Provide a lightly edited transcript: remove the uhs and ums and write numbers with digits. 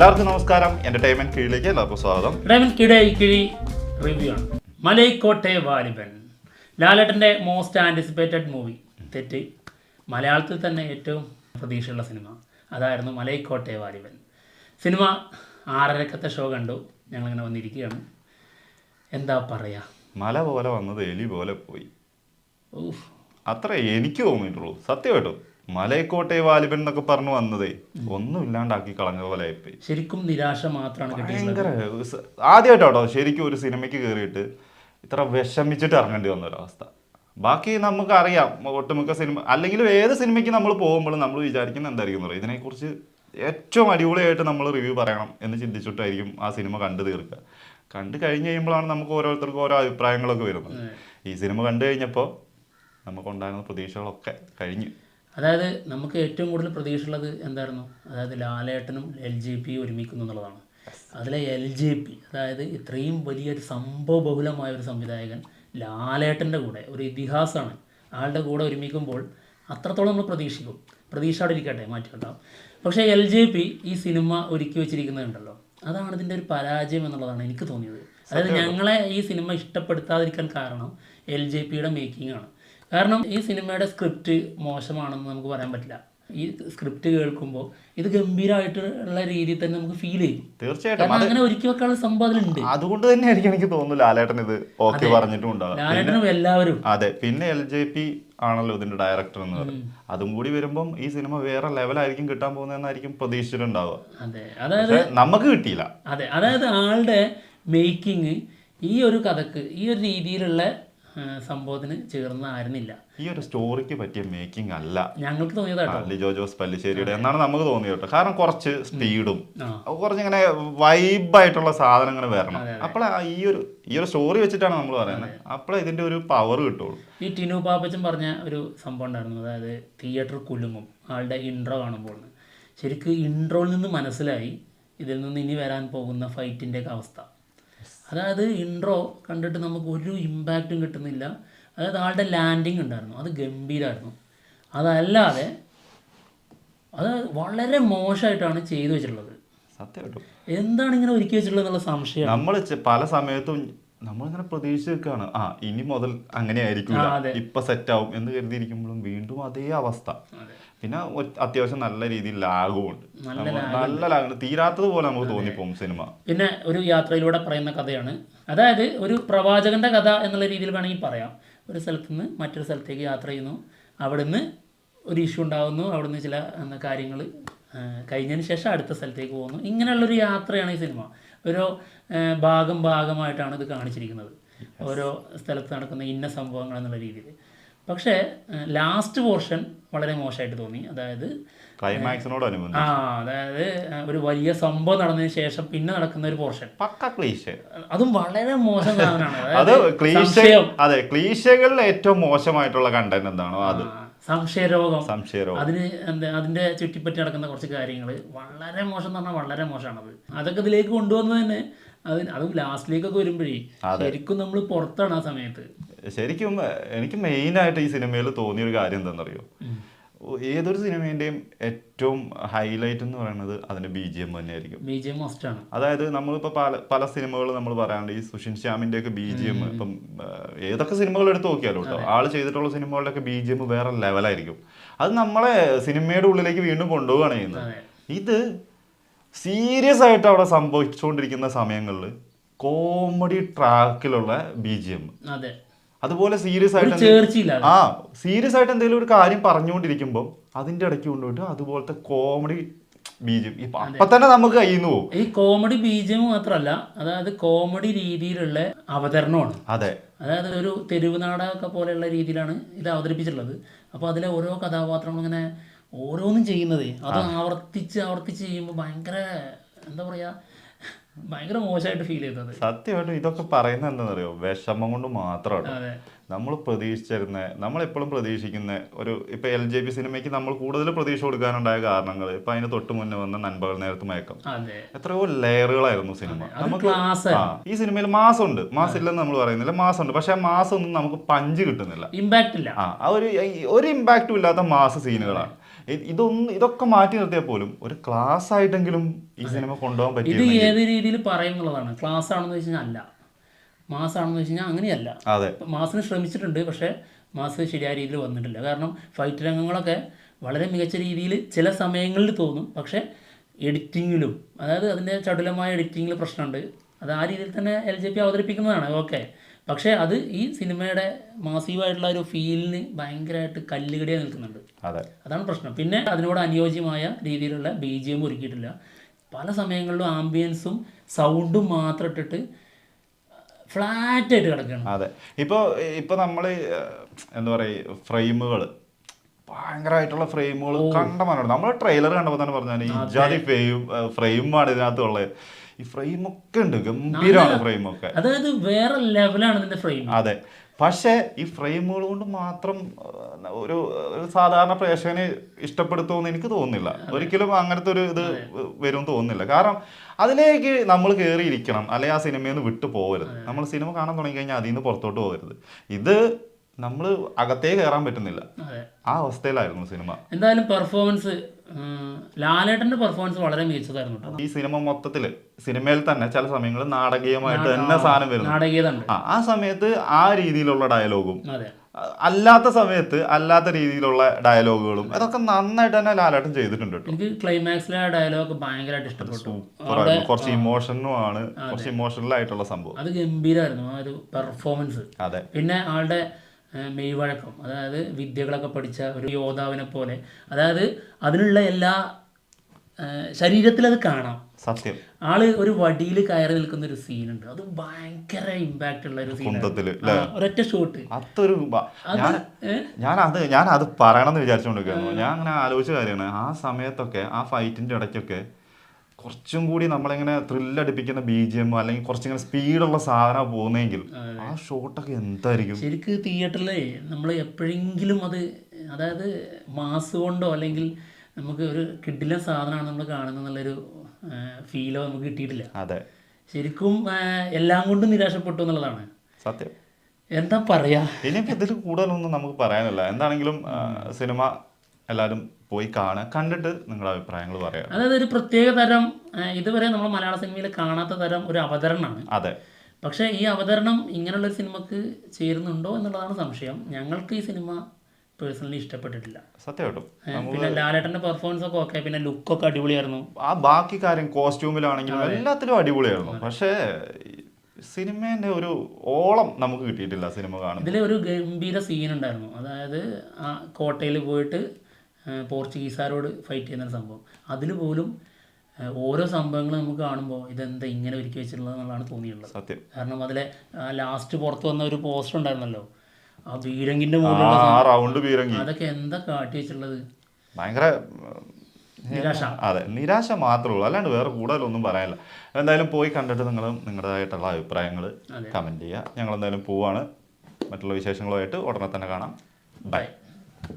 എല്ലാവർക്കും നമസ്കാരം. എന്റർടൈൻമെന്റ് കീഴിലേക്ക് എല്ലാവർക്കും സ്വാഗതം. കിഴി റിവ്യൂ ആണ്. മലൈക്കോട്ടെ വാലിബൻ, ലാലേട്ടൻ്റെ മോസ്റ്റ് ആൻറ്റിസിപ്പേറ്റഡ് മൂവി. തെറ്റ്, മലയാളത്തിൽ തന്നെ ഏറ്റവും പ്രതീക്ഷയുള്ള സിനിമ അതായിരുന്നു മലൈക്കോട്ടെ വാലിബൻ. സിനിമ 6:30 ഷോ കണ്ടു. ഞങ്ങളിങ്ങനെ വന്നിരിക്കുകയാണ്. എന്താ പറയുക, മല പോലെ വന്നത് എലി പോലെ പോയി. അത്ര എനിക്ക് തോന്നിയിട്ടുള്ളൂ സത്യമായിട്ടും. മലൈക്കോട്ടെ വാലിബൻ എന്നൊക്കെ പറഞ്ഞു വന്നതേ ഒന്നും ഇല്ലാണ്ടാക്കി കളഞ്ഞ പോലെ ആയിപ്പോയി. ശരിക്കും നിരാശ മാത്രമാണ്. ഭയങ്കര ആദ്യമായിട്ടോ ശരിക്കും ഒരു സിനിമയ്ക്ക് കയറിയിട്ട് ഇത്ര വിഷമിച്ചിട്ട് ഇറങ്ങേണ്ടി വന്ന ഒരവസ്ഥ. ബാക്കി നമുക്കറിയാം ഒട്ടുമിക്ക സിനിമ അല്ലെങ്കിലും ഏത് സിനിമയ്ക്ക് നമ്മൾ പോകുമ്പോഴും നമ്മൾ വിചാരിക്കുന്നത് എന്തായിരിക്കും പറയുക, ഇതിനെക്കുറിച്ച് ഏറ്റവും അടിപൊളിയായിട്ട് നമ്മൾ റിവ്യൂ പറയണം എന്ന് ചിന്തിച്ചിട്ടായിരിക്കും ആ സിനിമ കണ്ടു തീർക്കുക. കണ്ടു കഴിഞ്ഞ് കഴിയുമ്പോഴാണ് നമുക്ക് ഓരോരുത്തർക്കും ഓരോ അഭിപ്രായങ്ങളൊക്കെ വരുന്നത്. ഈ സിനിമ കണ്ടു കഴിഞ്ഞപ്പോൾ നമുക്കുണ്ടായിരുന്ന പ്രതീക്ഷകളൊക്കെ കഴിഞ്ഞു. അതായത് നമുക്ക് ഏറ്റവും കൂടുതൽ പ്രതീക്ഷയുള്ളത് എന്തായിരുന്നു, അതായത് ലാലേട്ടനും LJP ഒരുമിക്കുന്നു എന്നുള്ളതാണ്. അതിലെ LJP, അതായത് ഇത്രയും വലിയൊരു സംഭവ ബഹുലമായ ഒരു സംവിധായകൻ ലാലേട്ടൻ്റെ കൂടെ ഒരു ഇതിഹാസമാണ്, ആളുടെ കൂടെ ഒരുമിക്കുമ്പോൾ അത്രത്തോളം നമ്മൾ പ്രതീക്ഷിക്കും. പ്രതീക്ഷ അവിടെ ഇരിക്കട്ടെ, മാറ്റിവെക്കാം. പക്ഷേ LJP ഈ സിനിമ ഒരുക്കി വെച്ചിരിക്കുന്നുണ്ടല്ലോ, അതാണ് ഇതിൻ്റെ ഒരു പരാജയം എന്നുള്ളതാണ് എനിക്ക് തോന്നിയത്. അതായത് ഞങ്ങളെ ഈ സിനിമ ഇഷ്ടപ്പെടുത്താതിരിക്കാൻ കാരണം LJPയുടെ മേക്കിംഗ് ആണ്. കാരണം ഈ സിനിമയുടെ സ്ക്രിപ്റ്റ് മോശമാണെന്ന് നമുക്ക് പറയാൻ പറ്റില്ല. ഈ സ്ക്രിപ്റ്റ് കേൾക്കുമ്പോൾ ഇത് ഗംഭീരമായിട്ടുള്ള രീതിയിൽ തന്നെ നമുക്ക് ഫീൽ ചെയ്യും. തീർച്ചയായിട്ടും അങ്ങനെ ഒരുക്കി വെക്കാനുള്ള സംഭവം അതിലുണ്ട്. അതുകൊണ്ട് തന്നെയായിരിക്കും എനിക്ക് തോന്നുന്നു ലാലേട്ടൻ ഇത് ഓക്കെ പറഞ്ഞിട്ടുണ്ടാകും. ലാലേട്ടനും എല്ലാവരും. അതെ, പിന്നെ LJP ആണല്ലോ ഇതിന്റെ ഡയറക്ടർ എന്ന് പറയുന്നത്. അതും കൂടി വരുമ്പം ഈ സിനിമ വേറെ ലെവലായിരിക്കും കിട്ടാൻ പോകുന്നതെന്നായിരിക്കും പ്രതീക്ഷിച്ചിട്ടുണ്ടാവുക. അതെ, അതായത് നമുക്ക് കിട്ടിയില്ല. അതെ, അതായത് ആളുടെ മേക്കിംഗ് ഈ ഒരു കഥക്ക് ഈ ഒരു രീതിയിലുള്ള സംഭവത്തിന് ചേർന്നായിരുന്നില്ല. ഈ ഒരു സ്റ്റോറിക്ക് പറ്റിയ മേക്കിംഗ് അല്ല ഞങ്ങൾക്ക് തോന്നിയതാട്ടോ ലിജോ ജോസ് പല്ലിശ്ശേരിയുടെ എന്നാണ് നമുക്ക് തോന്നിയത്. കാരണം കുറച്ച് സ്പീഡും കുറച്ചിങ്ങനെ വൈബായിട്ടുള്ള സാധനം ഇങ്ങനെ വരണം. അപ്പോൾ ഈ ഒരു സ്റ്റോറി വെച്ചിട്ടാണ് നമ്മൾ പറയുന്നത്. അപ്പോൾ ഇതിന്റെ ഒരു പവർ കിട്ടുള്ളൂ. ഈ ടിനു പാപ്പച്ചൻ പറഞ്ഞ ഒരു സംഭവം ഉണ്ടായിരുന്നു, അതായത് തിയേറ്റർ കുലുങ്ങും ആളുടെ ഇൻട്രോ കാണുമ്പോൾ. ശരിക്കും ഇൻട്രോയിൽ നിന്ന് മനസ്സിലായി ഇതിൽ നിന്ന് ഇനി വരാൻ പോകുന്ന ഫൈറ്റിൻ്റെയൊക്കെ അവസ്ഥ. അതായത് ഇൻട്രോ കണ്ടിട്ട് നമുക്ക് ഒരു ഇമ്പാക്റ്റും കിട്ടുന്നില്ല. അതായത് ആളുടെ ലാൻഡിങ് ഉണ്ടായിരുന്നു, അത് ഗംഭീരമായിരുന്നു. അതല്ലാതെ അത് വളരെ മോശമായിട്ടാണ് ചെയ്തു വെച്ചിട്ടുള്ളത്. സത്യമായിട്ടും എന്താണ് ഇങ്ങനെ ഒരുക്കി വെച്ചിട്ടുള്ളത് എന്നുള്ള സംശയം. നമ്മൾ പല സമയത്തും നമ്മളിങ്ങനെ പ്രതീക്ഷിച്ച് വെക്കുകയാണ്, ഇനി മുതൽ അങ്ങനെ ആയിരിക്കില്ല, ഇപ്പൊ സെറ്റാവും എന്ന് കരുതിയിരിക്കുമ്പോഴും വീണ്ടും അതേ അവസ്ഥ. പിന്നെ അത്യാവശ്യം നല്ല രീതിയിൽ ലാഗുമുണ്ട്, നല്ല ലാഗുണ്ട്, തീരാത്തത് പോലെ നമുക്ക് തോന്നിപ്പോകും സിനിമ. പിന്നെ ഒരു യാത്രയിലൂടെ പറയുന്ന കഥയാണ്, അതായത് ഒരു പ്രവാചകന്റെ കഥ എന്നുള്ള രീതിയിൽ വേണമെങ്കിൽ പറയാം. ഒരു സ്ഥലത്ത് നിന്ന് മറ്റൊരു സ്ഥലത്തേക്ക് യാത്ര ചെയ്യുന്നു, അവിടുന്ന് ഒരു ഇഷ്യൂ ഉണ്ടാകുന്നു, അവിടുന്ന് ചില കാര്യങ്ങൾ കഴിഞ്ഞതിന് ശേഷം അടുത്ത സ്ഥലത്തേക്ക് പോകുന്നു. ഇങ്ങനെയുള്ളൊരു യാത്രയാണ് ഈ സിനിമ. ഓരോ ഭാഗമായിട്ടാണ് ഇത് കാണിച്ചിരിക്കുന്നത്, ഓരോ സ്ഥലത്ത് നടക്കുന്ന ഇന്ന സംഭവങ്ങൾ എന്നുള്ള രീതിയിൽ. പക്ഷേ ലാസ്റ്റ് പോർഷൻ വളരെ മോശമായിട്ട് തോന്നി. അതായത് അതായത് ഒരു വലിയ സംഭവം നടന്നതിന് ശേഷം പിന്നെ നടക്കുന്ന ഒരു പോർഷൻ അതും വളരെ മോശം സാധനമാണ്. അതെ, ക്ലീശകളിൽ ഏറ്റവും മോശമായിട്ടുള്ള കണ്ടന്റ് എന്താണോ അത് സംശയരോഗം. അതിന്റെ ചുറ്റിപ്പറ്റി നടക്കുന്ന കുറച്ച് കാര്യങ്ങൾ വളരെ മോശം എന്ന് പറഞ്ഞാൽ വളരെ മോശമാണത്. അതൊക്കെ ഇതിലേക്ക് കൊണ്ടുവന്നത് തന്നെ അതും ലാസ്റ്റിലേക്കൊക്കെ വരുമ്പോഴേ ശരിക്കും നമ്മൾ പുറത്താണ് ആ സമയത്ത്. ശരിക്കും എനിക്ക് മെയിനായിട്ട് ഈ സിനിമയിൽ തോന്നിയൊരു കാര്യം എന്താണെന്നറിയോ, ഏതൊരു സിനിമേന്റെയും ഏറ്റവും ഹൈലൈറ്റ് എന്ന് പറയുന്നത് അതിന്റെ BGM തന്നെയായിരിക്കും. BGM മസ്റ്റാണ്. അതായത് നമ്മളിപ്പോ പല സിനിമകൾ നമ്മൾ പറയാണ്ട് ഈ സുഷിൻ ശ്യാമിന്റെ ഒക്കെ BGM ഇപ്പം ഏതൊക്കെ സിനിമകൾ എടുത്ത് നോക്കിയാലോ കേട്ടോ, ആള് ചെയ്തിട്ടുള്ള സിനിമകളുടെ ഒക്കെ BGM വേറെ ലെവലായിരിക്കും. അത് നമ്മളെ സിനിമയുടെ ഉള്ളിലേക്ക് വീണ്ടും കൊണ്ടുപോവുകയാണ് ചെയ്യുന്നത്. ഇത് സീരിയസ് ആയിട്ട് അവിടെ സംഭവിച്ചുകൊണ്ടിരിക്കുന്ന സമയങ്ങളിൽ കോമഡി ട്രാക്കിലുള്ള BGM, അതുപോലെ സീരിയസ് ആയിട്ട് എന്തെങ്കിലും ഒരു കാര്യം പറഞ്ഞുകൊണ്ടിരിക്കുമ്പോൾ അതിന്റെ ഇടയ്ക്ക് കൊണ്ടുപോയിട്ട് അതുപോലത്തെ കോമഡി BGM അപ്പൊ തന്നെ നമുക്ക് കഴിയുന്നു പോകും. ഈ കോമഡി BGM മാത്രമല്ല, അതായത് കോമഡി രീതിയിലുള്ള അവതരണമാണ്. അതെ, അതായത് ഒരു തെരുവ് നാടകമൊക്കെ പോലെയുള്ള രീതിയിലാണ് ഇത് അവതരിപ്പിച്ചിട്ടുള്ളത്. അപ്പോൾ അതിലെ ഓരോ കഥാപാത്രങ്ങളും ഇങ്ങനെ ഓരോന്നും ചെയ്യുന്നത് അത് ആവർത്തിച്ച് ചെയ്യുമ്പോൾ ഭയങ്കര എന്താ പറയാ, ഭയങ്കര മോശമായിട്ട് ഫീൽ ചെയ്തത്. സത്യമായിട്ടും ഇതൊക്കെ പറയുന്നത് എന്താണെന്നറിയോ, വിഷമം കൊണ്ട് മാത്രമാണ്. നമ്മൾ നമ്മളെപ്പോഴും പ്രതീക്ഷിക്കുന്ന ഒരു ഇപ്പൊ LJP സിനിമയ്ക്ക് നമ്മൾ കൂടുതൽ പ്രതീക്ഷ കൊടുക്കാനുണ്ടായ കാരണങ്ങൾ ഇപ്പൊ അതിന് തൊട്ട് മുന്നേ വന്ന നൻപകൽ നേരത്ത് മയക്കം, എത്രയോ ലെയറുകളായിരുന്നു സിനിമ. നമുക്ക് ഈ സിനിമയിൽ മാസമുണ്ട്, മാസില്ലെന്ന് നമ്മൾ പറയുന്നില്ല, മാസമുണ്ട്. പക്ഷെ ആ മാസം ഒന്നും നമുക്ക് പഞ്ച് കിട്ടുന്നില്ല, ഇമ്പാക്ട് ഇല്ല. ഒരു ഇമ്പാക്റ്റും ഇല്ലാത്ത മാസ് സീനുകളാണ്. ഇതൊക്കെ മാറ്റി നിർത്തിയാൽ പോലും ഒരു ക്ലാസ് ആയിട്ടെങ്കിലും ഈ സിനിമ കൊണ്ടുപോകാൻ ഇത് പറ്റിയ ഏത് രീതിയിൽ പറയും എന്നുള്ളതാണ്. ക്ലാസ് ആണെന്ന് വെച്ച് കഴിഞ്ഞാൽ അല്ല, മാസ് ആണെന്ന് വെച്ച് കഴിഞ്ഞാൽ അങ്ങനെയല്ല. അതെ, മാസിന് ശ്രമിച്ചിട്ടുണ്ട്, പക്ഷേ മാസ് ശരിയായ രീതിയിൽ വന്നിട്ടില്ല. കാരണം ഫൈറ്റ് രംഗങ്ങളൊക്കെ വളരെ മികച്ച രീതിയിൽ ചില സമയങ്ങളിൽ തോന്നും, പക്ഷേ എഡിറ്റിങ്ങിലും, അതായത് അതിൻ്റെ ചടുലമായ എഡിറ്റിങ്ങിൽ പ്രശ്നമുണ്ട്. അത് ആ രീതിയിൽ തന്നെ LJP അവതരിപ്പിക്കുന്നതാണ്, ഓക്കെ. പക്ഷേ അത് ഈ സിനിമയുടെ മാസീവായിട്ടുള്ള ഒരു ഫീലിന് ഭയങ്കരമായിട്ട് കല്ലുകടിയായി നിൽക്കുന്നുണ്ട്. അതെ, അതാണ് പ്രശ്നം. പിന്നെ അതിനോട് അനുയോജ്യമായ രീതിയിലുള്ള BGM ഒരുക്കിയിട്ടില്ല. പല സമയങ്ങളിലും ആംബിയൻസും സൗണ്ടും മാത്രം ഇട്ടിട്ട് ഫ്ലാറ്റായിട്ട് കിടക്കുകയാണ്. അതെ. ഇപ്പോൾ നമ്മൾ എന്താ പറയുക, ഫ്രെയിമുകൾ, ഭയങ്കരമായിട്ടുള്ള ഫ്രെയിമുകൾ കണ്ടമാനം. നമ്മൾ ട്രെയിലർ കണ്ടപ്പോൾ തന്നെ പറഞ്ഞാൽ ഈ ജാതി ഫ്രെയിമാണ് ഇതിനകത്തുള്ളത്. ഈ ഫ്രെയിമൊക്കെ ഉണ്ട്, ഗംഭീരമാണ് ഫ്രെയിമൊക്കെ. അതായത് വേറെ ലെവലാണ് ഇതിന്റെ ഫ്രെയിം. അതെ, പക്ഷേ ഈ ഫ്രെയിമുകൾ കൊണ്ട് മാത്രം ഒരു സാധാരണ പ്രേക്ഷകനെ ഇഷ്ടപ്പെടുത്തുമെന്ന് എനിക്ക് തോന്നുന്നില്ല. ഒരിക്കലും അങ്ങനത്തെ ഒരു ഇത് വരും തോന്നുന്നില്ല. കാരണം അതിലേക്ക് നമ്മൾ കയറിയിരിക്കണം, അല്ലെങ്കിൽ ആ സിനിമയിൽ നിന്ന് വിട്ടു പോകരുത്. നമ്മൾ സിനിമ കാണാൻ തുടങ്ങി കഴിഞ്ഞാൽ അതിൽ നിന്ന് പുറത്തോട്ട് പോകരുത്. ഇത് നമ്മൾ അകത്തേ കയറാൻ പറ്റുന്നില്ല, ആ അവസ്ഥയിലായിരുന്നു സിനിമ. എന്തായാലും പെർഫോമൻസ്, ലാലേട്ടന്റെ പെർഫോമൻസ് വളരെ മികച്ചതായിരുന്നു. ഈ സിനിമ മൊത്തത്തില് സിനിമയിൽ തന്നെ ചില സമയങ്ങളിൽ നാടകീയമായിട്ട് തന്നെ സാധനം വരുന്നു. ആ സമയത്ത് ആ രീതിയിലുള്ള ഡയലോഗും, അല്ലാത്ത സമയത്ത് അല്ലാത്ത രീതിയിലുള്ള ഡയലോഗുകളും, അതൊക്കെ നന്നായിട്ട് തന്നെ ലാലേട്ടൻ ചെയ്തിട്ടുണ്ട്. എനിക്ക് ക്ലൈമാക്സിലെ ഡയലോഗ് ഭയങ്കരമായിട്ട് ഇഷ്ടപ്പെട്ടു. കുറച്ച് ഇമോഷനും ആണ്, കുറച്ച് ഇമോഷണൽ ആയിട്ടുള്ള സംഭവം. അത് ഗംഭീരമായിരുന്നു ആ ഒരു പെർഫോമൻസ്. അതെ. പിന്നെ ആളുടെ മെയ്വഴക്കം, അതായത് വിദ്യകളൊക്കെ പഠിച്ച ഒരു യോദ്ധാവിനെ പോലെ, അതായത് അതിനുള്ള എല്ലാ ശരീരത്തിൽ അത് കാണാം. സത്യം. ആള് ഒരു വടിയിൽ കയറി നിൽക്കുന്ന ഒരു സീനുണ്ട്, അത് ഭയങ്കര ഇമ്പാക്റ്റ് ഉള്ള ഒരു സീൻ, ഒരൊറ്റ ഷോട്ട്. അതൊരു ഞാൻ അത് പറയണമെന്ന് വിചാരിച്ചുകൊണ്ടിരിക്കുന്നു. ഞാൻ അങ്ങനെ ആലോചിച്ച കാര്യമാണ്. ആ സമയത്തൊക്കെ ആ ഫൈറ്റിന്റെ ഇടയ്ക്കൊക്കെ കുറച്ചും കൂടി നമ്മളിങ്ങനെ ത്രില്ലടിപ്പിക്കുന്ന BGM അല്ലെങ്കിൽ കുറച്ചിങ്ങനെ സ്പീഡുള്ള സാധനം പോകുന്നെങ്കിൽ ആ ഷോട്ടൊക്കെ എന്തായിരിക്കും. ശരിക്ക് തിയേറ്ററിലേ നമ്മൾ എപ്പോഴെങ്കിലും അത്, അതായത് മാസ് കൊണ്ടോ അല്ലെങ്കിൽ നമുക്ക് ഒരു കിഡിലെ സാധനമാണ് നമ്മൾ കാണുന്നതെന്നുള്ളൊരു ഫീലോ നമുക്ക് കിട്ടിയിട്ടില്ല. അതെ, ശരിക്കും എല്ലാം കൊണ്ടും നിരാശപ്പെട്ടു എന്നുള്ളതാണ് സത്യം. എന്താ പറയാ, ഇനിയിപ്പോൾ ഇതിൽ കൂടുതലൊന്നും നമുക്ക് പറയാനില്ല. എന്താണെങ്കിലും സിനിമ എല്ലാവരും പോയി കാണുക, കണ്ടിട്ട് നിങ്ങളുടെ അഭിപ്രായങ്ങൾ പറയാം. അതായത് ഒരു പ്രത്യേക തരം, ഇതുവരെ നമ്മൾ മലയാള സിനിമയിൽ കാണാത്ത തരം ഒരു അവതരണമാണ്. അതെ. പക്ഷേ ഈ അവതരണം ഇങ്ങനെയുള്ളൊരു സിനിമക്ക് ചേരുന്നുണ്ടോ എന്നുള്ളതാണ് സംശയം. ഞങ്ങൾക്ക് ഈ സിനിമ പേഴ്സണലി ഇഷ്ടപ്പെട്ടിട്ടില്ല, സത്യമായിട്ടും. പിന്നെ ലാലേട്ടന്റെ പെർഫോമൻസ് ഒക്കെ ഓക്കെ, പിന്നെ ലുക്കൊക്കെ അടിപൊളിയായിരുന്നു. ആ ബാക്കി കാര്യം കോസ്റ്റ്യൂമിലാണെങ്കിലും എല്ലാത്തിലും അടിപൊളിയായിരുന്നു. പക്ഷേ സിനിമേന്റെ ഒരു ഓളം നമുക്ക് കിട്ടിയിട്ടില്ല സിനിമ കാണുമ്പോൾ. ഇതിൽ ഒരു ഗംഭീര സീൻ ഉണ്ടായിരുന്നു, അതായത് ആ കോട്ടയിൽ പോയിട്ട് പോർച്ചുഗീസുകാരോട് ഫൈറ്റ് ചെയ്യുന്നൊരു സംഭവം. അതിൽ പോലും ഓരോ സംഭവങ്ങൾ നമുക്ക് കാണുമ്പോൾ ഇതെന്താ ഇങ്ങനെ ഒരുക്കി വെച്ചിട്ടുള്ളത് എന്നുള്ളതാണ് തോന്നിയിട്ടുള്ളത്. സത്യം. കാരണം അതിലെ ലാസ്റ്റ് പുറത്ത് വന്ന ഒരു പോസ്റ്റർ ഉണ്ടായിരുന്നല്ലോ, ആ ബീരങ്കിന്റെ റൗണ്ട് ബീരങ്കി, അതൊക്കെ എന്താ കാട്ടി വെച്ചിട്ടുള്ളത്. ഭയങ്കര നിരാശ. അതെ, നിരാശ മാത്രമേ ഉള്ളൂ, അല്ലാണ്ട് വേറെ കൂടുതലൊന്നും പറയാനില്ല. എന്തായാലും പോയി കണ്ടിട്ട് നിങ്ങളും നിങ്ങളുടേതായിട്ടുള്ള അഭിപ്രായങ്ങൾ കമൻറ്റ് ചെയ്യുക. ഞങ്ങൾ എന്തായാലും പോവാണ്. മറ്റുള്ള വിശേഷങ്ങളുമായിട്ട് ഉടനെ തന്നെ കാണാം. ബൈ.